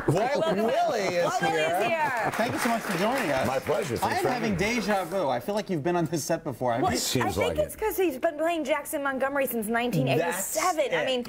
Walt Willey is Walt Willey is here. Thank you so much for joining us. My pleasure. I am having deja vu. I feel like you've been on this set before. Well, I think it's because he's been playing Jackson Montgomery since 1987. I mean,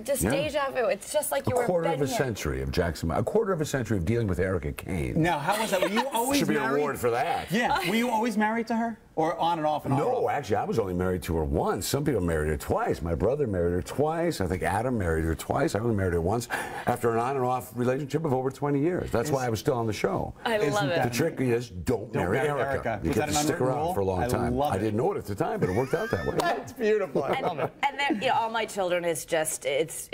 just deja vu. It's just like you were a quarter of a century of Jackson. A quarter of a century of dealing with Erica Kane. Now, how was that? Were you always Should be married? an award for that. Yeah. Were you always married to her? Or on and off and on? No, actually, I was only married to her once. Some people married her twice. My brother married her twice. I think Adam married her twice. I only married her once after an on and off relationship of over 20 years. That's why I was still on the show. I love it. The trick is don't marry Erica. You get to stick around for a long time. I didn't know it at the time, but it worked out that way. That's beautiful. I love it. And then, you know, All My Children is just, it's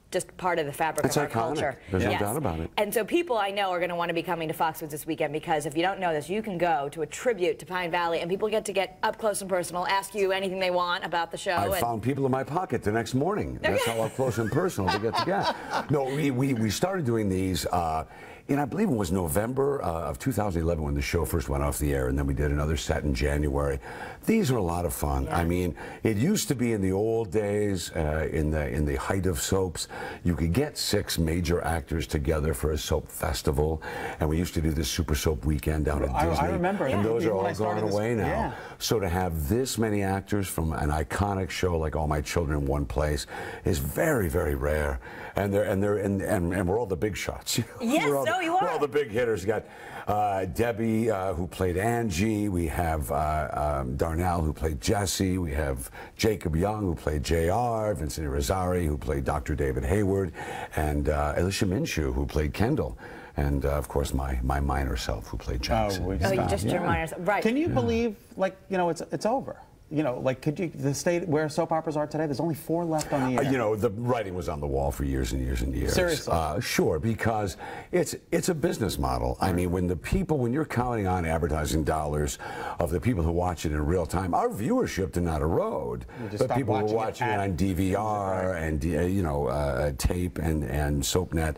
just part of the fabric of our culture. There's no doubt about it. And so people I know are going to want to be coming to Foxwoods this weekend because if you don't know this, you can go to a tribute to Pine Valley and people get to get up close and personal, ask you anything they want about the show. I found people in my pocket the next morning. That's how up close and personal they get to get. No, we started doing these I believe it was November of 2011 when the show first went off the air, and then we did another set in January. These are a lot of fun. Yeah. I mean, it used to be in the old days, in the height of soaps, you could get 6 major actors together for a soap festival, and we used to do this Super Soap Weekend down at Disney. I remember. And those are all gone away now. Yeah. So to have this many actors from an iconic show like All My Children in one place is very, very rare, and we're all the big shots. Yes, you are. We're all the big hitters. We got Debbie, who played Angie. We have Darnell, who played Jesse. We have Jacob Young, who played JR. Vincent Irizarry, who played Dr. David Hayward. And Alicia Minshew, who played Kendall. And, of course, my minor self, who played Jackson. Oh, you just your minor self. Right. Can you believe, like, you know, it's over? You know, like, the state where soap operas are today, there's only 4 left on the air. You know, the writing was on the wall for years and years and years. Seriously? Sure, because it's a business model. I mean, when you're counting on advertising dollars of the people who watch it in real time, our viewership did not erode. But people were watching it on DVR and, tape and SoapNet.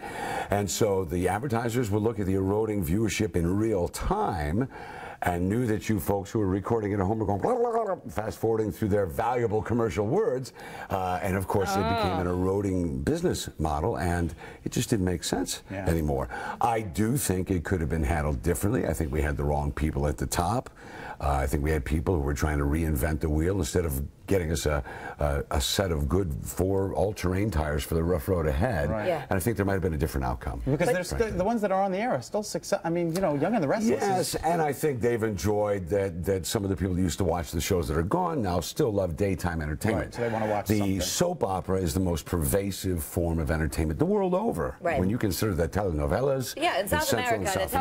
And so the advertisers would look at the eroding viewership in real time and knew that you folks who were recording at home were going blah, blah, blah, blah, fast-forwarding through their valuable commercial words. And, of course, it became an eroding business model, and it just didn't make sense anymore. I do think it could have been handled differently. I think we had the wrong people at the top. I think we had people who were trying to reinvent the wheel instead of getting us a set of good 4 all-terrain tires for the rough road ahead. Right. Yeah. And I think there might have been a different outcome. Because the ones that are on the air are still success. I mean, you know, Young and the Restless. Yes, and I think they've enjoyed that some of the people who used to watch the shows that are gone now still love daytime entertainment. Right, so they want to watch the soap opera is the most pervasive form of entertainment the world over. Right. When you consider that telenovelas, in South America, the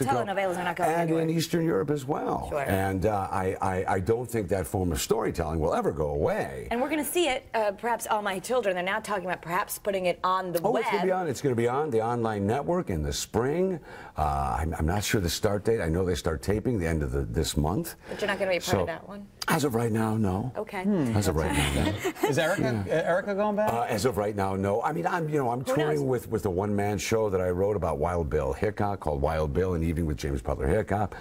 telenovelas are not going and anywhere. in Eastern Europe as well. Sure. And I don't think that form of storytelling will ever go away. And we're going to see it, perhaps All My Children. They're now talking about perhaps putting it on the web. It's going to be on the online network in the spring. I'm not sure the start date. I know they start taping the end of this month. But you're not going to be part of that one? As of right now, no. Okay. As of right now, no. Is Erica going back? As of right now, no. I mean, I'm touring with a one-man show that I wrote about Wild Bill Hickok called Wild Bill, an evening with James Butler Hickok.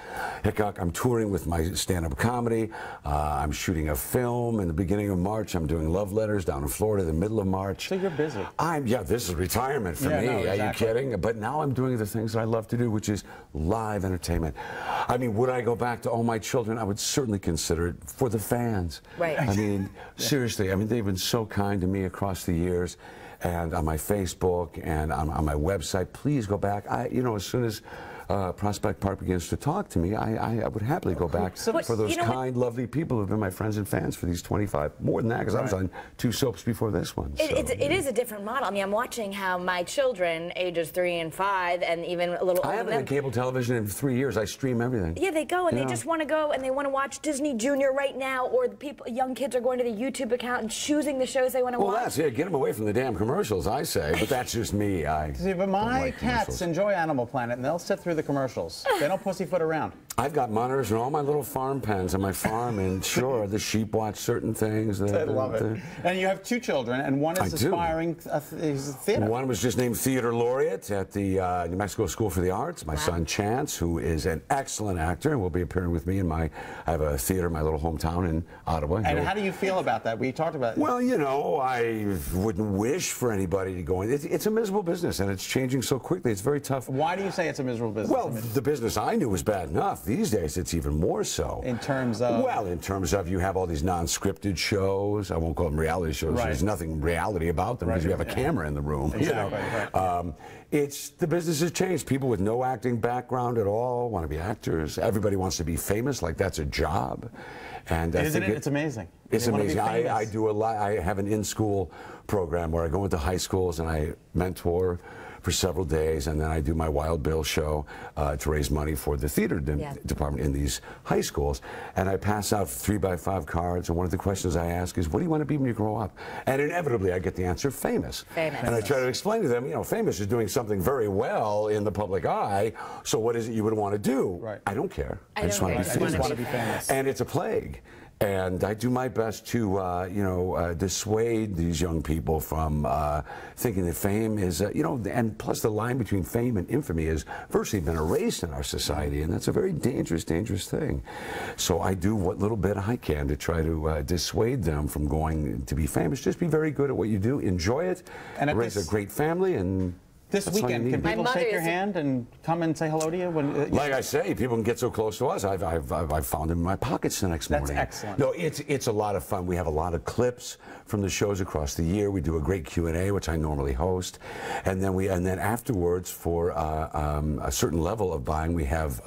I'm touring with my stand-up comedy. I'm shooting a film in the beginning of March. I'm doing Love Letters down in Florida in the middle of March. So you're busy. This is retirement for me. No, exactly. Are you kidding? But now I'm doing the things that I love to do, which is live entertainment. I mean, would I go back to All My Children? I would certainly consider it for the fans. Right. I mean, seriously, I mean, they've been so kind to me across the years, and on my Facebook and on my website. Please go back. As soon as Prospect Park begins to talk to me, I would happily go back for those kind, lovely people who've been my friends and fans for these 25, more than that, because I was on 2 soaps before this one. It is a different model. I mean, I'm watching how my children, ages 3 and 5, and even a little older. I haven't had cable television in 3 years. I stream everything. Yeah, they go and they just want to go and they want to watch Disney Junior right now, or the young kids are going to the YouTube account and choosing the shows they want to watch. Well, that's it. Get them away from the damn commercials, I say. But that's just me. See, but my cats enjoy Animal Planet, and they'll sit through the commercials. They don't pussyfoot around. I've got monitors in all my little farm pens on my farm, and sure, the sheep watch certain things. I love it. And you have 2 children, and one is aspiring theater. One was just named Theater Laureate at the New Mexico School for the Arts. My son Chance, who is an excellent actor, and will be appearing with me in I have a theater in my little hometown in Ottawa. And how do you feel about that? We talked about it. Well, you know, I wouldn't wish for anybody to go in. It's a miserable business, and it's changing so quickly. It's very tough. Why do you say it's a miserable business? Well, the business I knew was bad enough. These days, it's even more so. In terms of? Well, in terms of you have all these non-scripted shows. I won't call them reality shows. Right. There's nothing reality about them because you have a camera in the room. Exactly. You know? The business has changed. People with no acting background at all want to be actors. Everybody wants to be famous, like that's a job. And Isn't it? It's amazing. It's amazing. I do a lot. I have an in-school program where I go into high schools and I mentor for several days, and then I do my Wild Bill show to raise money for the theater department in these high schools. And I pass out 3x5 cards, and one of the questions I ask is, what do you want to be when you grow up? And inevitably I get the answer, famous. Famous. And I try to explain to them, you know, famous is doing something very well in the public eye, so what is it you would want to do? Right. I don't care. I just want to be famous. And it's a plague. And I do my best to, dissuade these young people from thinking that fame is, and plus the line between fame and infamy has virtually been erased in our society, and that's a very dangerous, dangerous thing. So I do what little bit I can to try to dissuade them from going to be famous. Just be very good at what you do, enjoy it, and raise a great family, and this weekend, can people shake your hand and come and say hello to you? Like I say, people can get so close to us. I've found them in my pockets the next morning. That's excellent. No, it's a lot of fun. We have a lot of clips from the shows across the year. We do a great Q&A, which I normally host, and then afterwards, for a certain level of buying, we have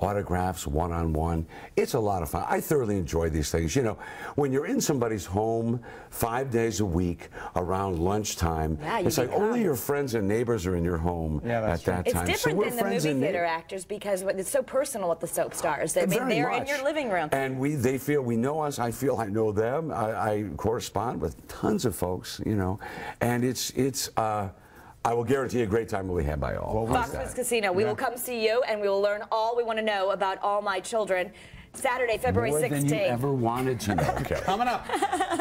autographs, one-on-one. It's a lot of fun. I thoroughly enjoy these things. You know, when you're in somebody's home 5 days a week around lunchtime, it's like only your friends and neighbors are in your home at that time. It's different than the movie theater actors because it's so personal with the soap stars. I mean, they're in your living room. And they feel we know us. I feel I know them. I correspond with tons of folks, you know, and I will guarantee a great time will be had by all. Foxwood Casino. We will come see you, and we will learn all we want to know about All My Children. Saturday, February 16th. More than you ever wanted to know. Okay. Coming up,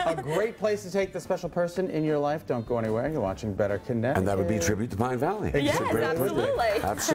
a great place to take the special person in your life. Don't go anywhere. You're watching Better Connecticut. And that would be a tribute to Pine Valley. Yes, absolutely.